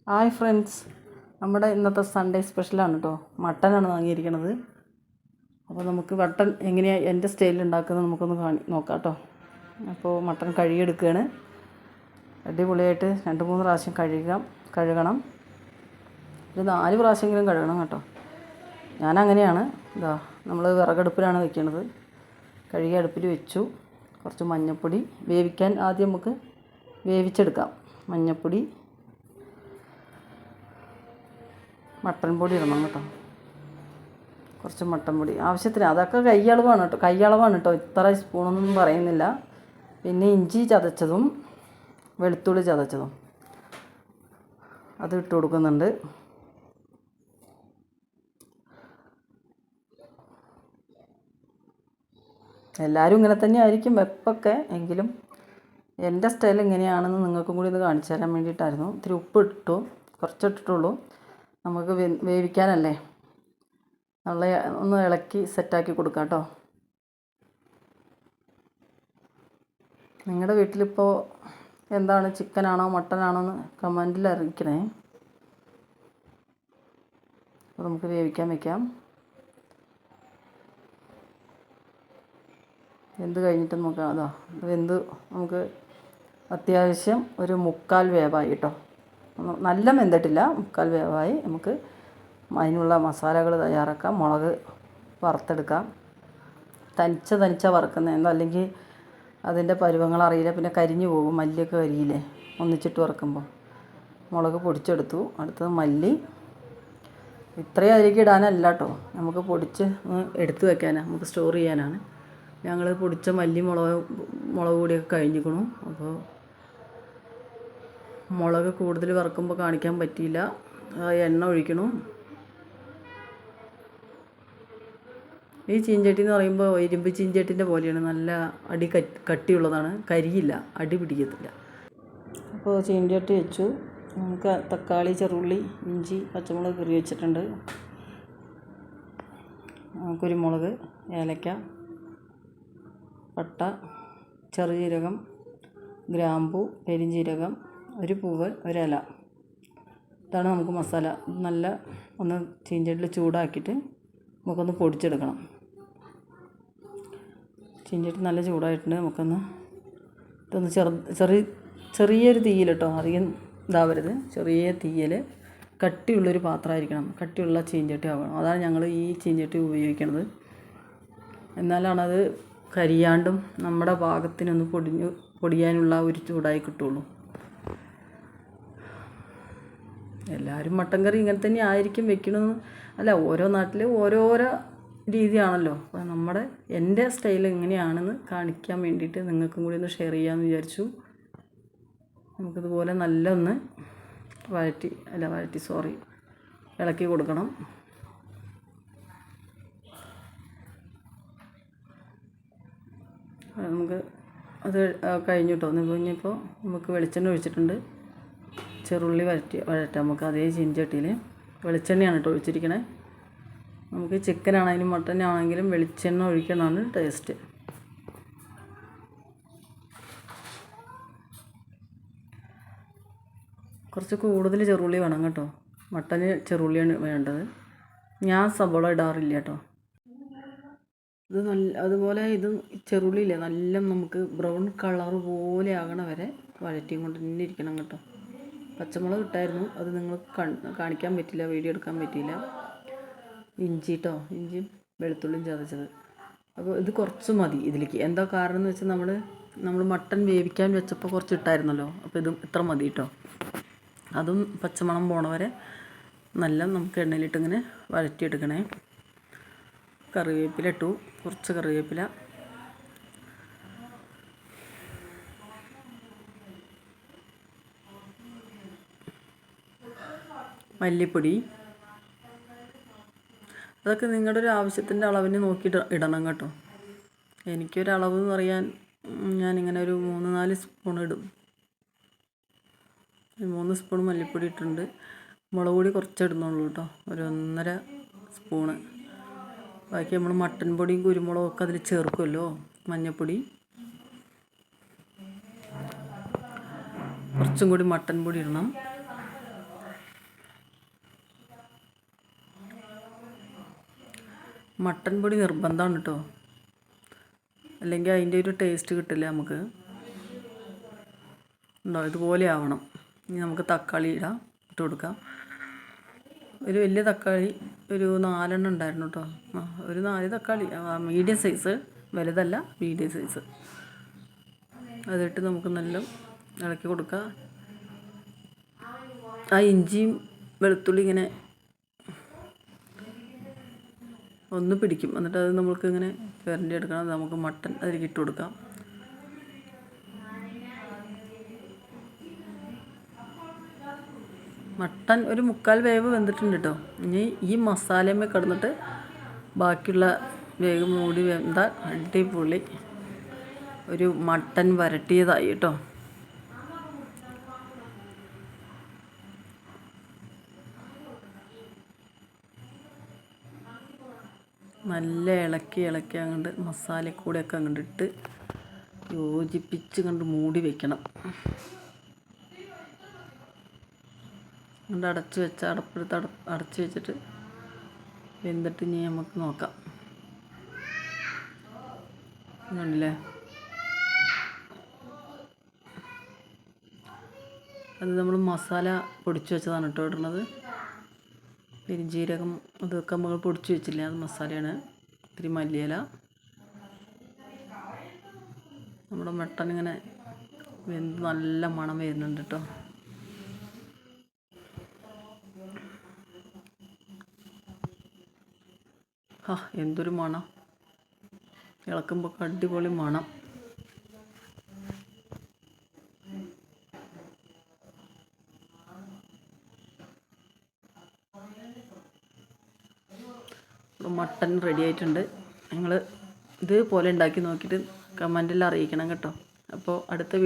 Hi friends, നമ്മുടെ ഇന്നത്തെ Sunday സ്പെഷ്യലാണ് കേട്ടോ. മട്ടനാണ് വാങ്ങിയിരിക്കുന്നത്. അപ്പോൾ നമുക്ക് മട്ടൻ എങ്ങനെയാണ് എൻ്റെ സ്റ്റൈലിൽ ഉണ്ടാക്കുന്നത് നമുക്കൊന്ന് നോക്കാം കേട്ടോ. അപ്പോൾ മട്ടൻ കഴുകിയെടുക്കുകയാണ്. അടിപൊളിയായിട്ട് 2-3 പ്രാവശ്യം കഴുകണം. ഒരു 4 പ്രാവശ്യമെങ്കിലും കഴുകണം കേട്ടോ. ഞാനങ്ങനെയാണ്. ഇതാ നമ്മൾ വിറകടുപ്പിലാണ് വെക്കുന്നത്. കഴുകി അടുപ്പിൽ വെച്ചു. കുറച്ച് മഞ്ഞൾപ്പൊടി വേവിക്കാൻ ആദ്യം നമുക്ക് വേവിച്ചെടുക്കാം. മഞ്ഞൾപ്പൊടി, മട്ടൻ പൊടി ഇടണം കേട്ടോ. കുറച്ച് മട്ടൻ പൊടി ആവശ്യത്തിന്, അതൊക്കെ കൈയളവാണ് കേട്ടോ. ഇത്ര സ്പൂണൊന്നും പറയുന്നില്ല. പിന്നെ ഇഞ്ചി ചതച്ചതും വെളുത്തുള്ളി ചതച്ചതും അത് ഇട്ട് കൊടുക്കുന്നുണ്ട്. എല്ലാവരും ഇങ്ങനെ തന്നെ ആയിരിക്കും വെപ്പൊക്കെ, എങ്കിലും എൻ്റെ സ്റ്റൈൽ ഇങ്ങനെയാണെന്ന് നിങ്ങൾക്കും കൂടി ഒന്ന് കാണിച്ചു തരാൻ വേണ്ടിയിട്ടായിരുന്നു. ഇത്തിരി ഉപ്പ് ഇട്ടു, കുറച്ചിട്ടിട്ടുള്ളൂ. നമുക്ക് വേവിക്കാനല്ലേ, നല്ല ഒന്ന് ഇളക്കി സെറ്റാക്കി കൊടുക്കാം കേട്ടോ. നിങ്ങളുടെ വീട്ടിലിപ്പോൾ എന്താണ്, ചിക്കനാണോ മട്ടനാണോ എന്ന് കമൻറ്റിൽ അറിയിക്കണേ. അപ്പോൾ നമുക്ക് വേവിക്കാൻ വയ്ക്കാം. വെന്ത് കഴിഞ്ഞിട്ട് നോക്കാം. അതാ വെന്ത് നമുക്ക് അത്യാവശ്യം ഒരു 3/4 വേവായി കേട്ടോ. നല്ല വെന്തിട്ടില്ല, 3/4 വേവായി. നമുക്ക് അതിനുള്ള മസാലകൾ തയ്യാറാക്കാം. മുളക് വറുത്തെടുക്കാം. തനിച്ച വറുക്കുന്നത്, അല്ലെങ്കിൽ അതിൻ്റെ പരുവങ്ങൾ അറിയില്ല, പിന്നെ കരിഞ്ഞു പോകും. മല്ലിയൊക്കെ കരിയില്ലേ ഒന്നിച്ചിട്ട് വറുക്കുമ്പോൾ. മുളക് പൊടിച്ചെടുത്തു. അടുത്തത് മല്ലി. ഇത്രയും അതിലേക്ക് ഇടാനല്ല കേട്ടോ, നമുക്ക് പൊടിച്ച് എടുത്ത് വെക്കാനാണ്, നമുക്ക് സ്റ്റോർ ചെയ്യാനാണ്. ഞങ്ങൾ പൊടിച്ച മല്ലി മുളക് പൊടിയൊക്കെ കഴിഞ്ഞിരിക്കണു. അപ്പോൾ മുളക് കൂടുതൽ വറുക്കുമ്പോൾ കാണിക്കാൻ പറ്റിയില്ല. എണ്ണ ഒഴിക്കണം. ഈ ചീഞ്ചട്ടി എന്ന് പറയുമ്പോൾ ഇരുമ്പ് ചീഞ്ചട്ടിൻ്റെ പോലെയാണ്. നല്ല കട്ടിയുള്ളതാണ്, കരിയില്ല, അടി പിടിക്കത്തില്ല. അപ്പോൾ ചീഞ്ചട്ടി വെച്ചു. നമുക്ക് തക്കാളി, ചെറുള്ളി, ഇഞ്ചി, പച്ചമുളക് കറി വെച്ചിട്ടുണ്ട്. കുരുമുളക്, ഏലക്ക, പട്ട, ചെറുജീരകം, ഗ്രാമ്പൂ, പെരുംജീരകം, ഒരു പൂവ്, ഒരില. ഇതാണ് നമുക്ക് മസാല. നല്ല ഒന്ന് ചീഞ്ചട്ടിയിൽ ചൂടാക്കിയിട്ട് നമുക്കൊന്ന് പൊടിച്ചെടുക്കണം. ചീഞ്ചട്ടി നല്ല ചൂടായിട്ടുണ്ട്. നമുക്കൊന്ന് ഇതൊന്ന് ചെറിയൊരു തീയിൽ കേട്ടോ, അധികം ഇതാവരുത്. ചെറിയ തീയിൽ, കട്ടിയുള്ളൊരു പാത്രമായിരിക്കണം, കട്ടിയുള്ള ചീഞ്ചട്ടി ആവണം. അതാണ് ഞങ്ങൾ ഈ ചീഞ്ചട്ടി ഉപയോഗിക്കുന്നത്. എന്നാലാണത് കരിയാണ്ടും നമ്മുടെ പാകത്തിനൊന്ന് പൊടിയാനുള്ള ഒരു ചൂടായി കിട്ടുള്ളൂ. എല്ലാവരും മട്ടൻ കറി ഇങ്ങനെ തന്നെ ആയിരിക്കും വെക്കണമെന്ന് അല്ല, ഓരോ നാട്ടിൽ ഓരോരോ രീതിയാണല്ലോ. അപ്പോൾ എൻ്റെ സ്റ്റൈൽ എങ്ങനെയാണെന്ന് കാണിക്കാൻ വേണ്ടിയിട്ട് നിങ്ങൾക്കും കൂടി ഒന്ന് ഷെയർ ചെയ്യാമെന്ന് വിചാരിച്ചു. നമുക്കിതുപോലെ നല്ല ഒന്ന് ഇളക്കി കൊടുക്കണം. നമുക്ക് അത് കഴിഞ്ഞിട്ടോ. ഇനിയിപ്പോൾ നമുക്ക് വെളിച്ചെണ്ണ ഒഴിച്ചിട്ടുണ്ട്. ചെറുള്ളി വഴറ്റാം നമുക്ക് അതേ ചീഞ്ചട്ടിയിൽ. വെളിച്ചെണ്ണയാണ് കേട്ടോ ഒഴിച്ചിരിക്കണേ. നമുക്ക് ചിക്കനാണെങ്കിലും മട്ടനാണെങ്കിലും വെളിച്ചെണ്ണ ഒഴിക്കണതാണ് ടേസ്റ്റ്. കുറച്ച് കൂടുതൽ ചെറുള്ളി വേണം കേട്ടോ. മട്ടന് ചെറുള്ളിയാണ് വേണ്ടത്. ഞാൻ സബോള ഇടാറില്ല കേട്ടോ. അതുപോലെ ഇത് ചെറുള്ളിയില്ലേ, നല്ല നമുക്ക് ബ്രൗൺ കളർ പോലെ ആകണ വരെ വഴറ്റിയും കൊണ്ട് തന്നെ ഇരിക്കണം കേട്ടോ. പച്ചമുളക് ഇട്ടായിരുന്നു, അത് നിങ്ങൾക്ക് കാണിക്കാൻ പറ്റില്ല, വീഡിയോ എടുക്കാൻ പറ്റിയില്ല. ഇഞ്ചി കേട്ടോ, ഇഞ്ചിയും വെളുത്തുള്ളിയും ചതച്ചത്. അപ്പോൾ ഇത് കുറച്ച് മതി ഇതിലേക്ക്. എന്താ കാരണം എന്ന് വെച്ചാൽ നമ്മൾ മട്ടൻ വേവിക്കാൻ വെച്ചപ്പോൾ കുറച്ച് ഇട്ടായിരുന്നല്ലോ. അപ്പോൾ ഇതും ഇത്ര മതി കേട്ടോ. അതും പച്ചമണം പോണ വരെ നല്ല നമുക്ക് എണ്ണയിലിട്ടിങ്ങനെ വഴറ്റിയെടുക്കണേ. കറിവേപ്പില ഇട്ടു, കുറച്ച് കറിവേപ്പില. മല്ലിപ്പൊടി. അതൊക്കെ നിങ്ങളുടെ ഒരു ആവശ്യത്തിൻ്റെ അളവിന് നോക്കിയിട്ട് ഇടണം കേട്ടോ. എനിക്കൊരളവ് എന്ന് പറയാൻ ഞാനിങ്ങനെ ഒരു 3-4 സ്പൂൺ ഇടും. 3 സ്പൂൺ മല്ലിപ്പൊടി ഇട്ടിട്ടുണ്ട്. മുളക് പൊടി കുറച്ചിടുന്നുള്ളൂ കേട്ടോ, ഒരു 1.5 സ്പൂണ്. ബാക്കി നമ്മൾ മട്ടൻ പൊടിയും കുരുമുളകും ഒക്കെ അതിൽ ചേർക്കുമല്ലോ. മഞ്ഞൾപ്പൊടി, കുറച്ചും കൂടി മട്ടൻ പൊടി ഇടണം. മട്ടൻ പൊടി നിർബന്ധമാണ് കേട്ടോ, അല്ലെങ്കിൽ അതിൻ്റെ ഒരു ടേസ്റ്റ് കിട്ടില്ല നമുക്ക്. ഉണ്ടോ, ഇതുപോലെ ആവണം. ഇനി നമുക്ക് തക്കാളി ഇട്ട് കൊടുക്കാം. ഒരു വലിയ തക്കാളി ഒരു 4 എണ്ണം ഉണ്ടായിരുന്നു കേട്ടോ. ഒരു 4 തക്കാളി, മീഡിയം സൈസ്, വലുതല്ല, മീഡിയം സൈസ്. അതിട്ട് നമുക്ക് നല്ല ഇളക്കി കൊടുക്കുക. ആ ഇഞ്ചിയും വെളുത്തുള്ളി ഇങ്ങനെ ഒന്ന് പിടിക്കും, എന്നിട്ട് അത് നമ്മൾക്ക് ഇങ്ങനെ ചിരണ്ടി എടുക്കണം. നമുക്ക് മട്ടൻ അതിലേക്ക് ഇട്ട് കൊടുക്കാം. മട്ടൻ ഒരു 3/4 വേവ് വെന്തിട്ടുണ്ട് കേട്ടോ. ഇനി ഈ മസാലയമ്മ കിടന്നിട്ട് ബാക്കിയുള്ള വേഗം മൂടി വെന്താൽ അടിപൊളി ഒരു മട്ടൻ വരട്ടിയതായി കേട്ടോ. നല്ല ഇളക്കി അങ്ങോട്ട് മസാലക്കൂടെയൊക്കെ അങ്ങോട്ട് ഇട്ട് യോജിപ്പിച്ച് കണ്ട് മൂടി വെക്കണം. അതുകൊണ്ട് അടച്ച് വെച്ചിട്ട് വെന്തിട്ട് ഇനി നമുക്ക് നോക്കാം. കണ്ടില്ലേ, അത് നമ്മൾ മസാല പൊടിച്ച് വെച്ചതാണ് കേട്ടോ ഇടുന്നത്. പെരുംജീരകം അതൊക്കെ നമ്മൾ പൊടിച്ച് വെച്ചില്ലേ, അത് മസാലയാണ്. ഇത്തിരി മല്ലിയില. നമ്മുടെ മട്ടൻ ഇങ്ങനെ വെന്ത് നല്ല മണം വരുന്നുണ്ട് കേട്ടോ. എന്തൊരു മണം, ഇളക്കുമ്പോൾ അടിപൊളി മണം. മട്ടൻ റെഡി ആയിട്ടുണ്ട്. നിങ്ങൾ ഇതുപോലെ ഉണ്ടാക്കി നോക്കിയിട്ട് കമൻറ്റിൽ അറിയിക്കണം കേട്ടോ. അപ്പോൾ അടുത്ത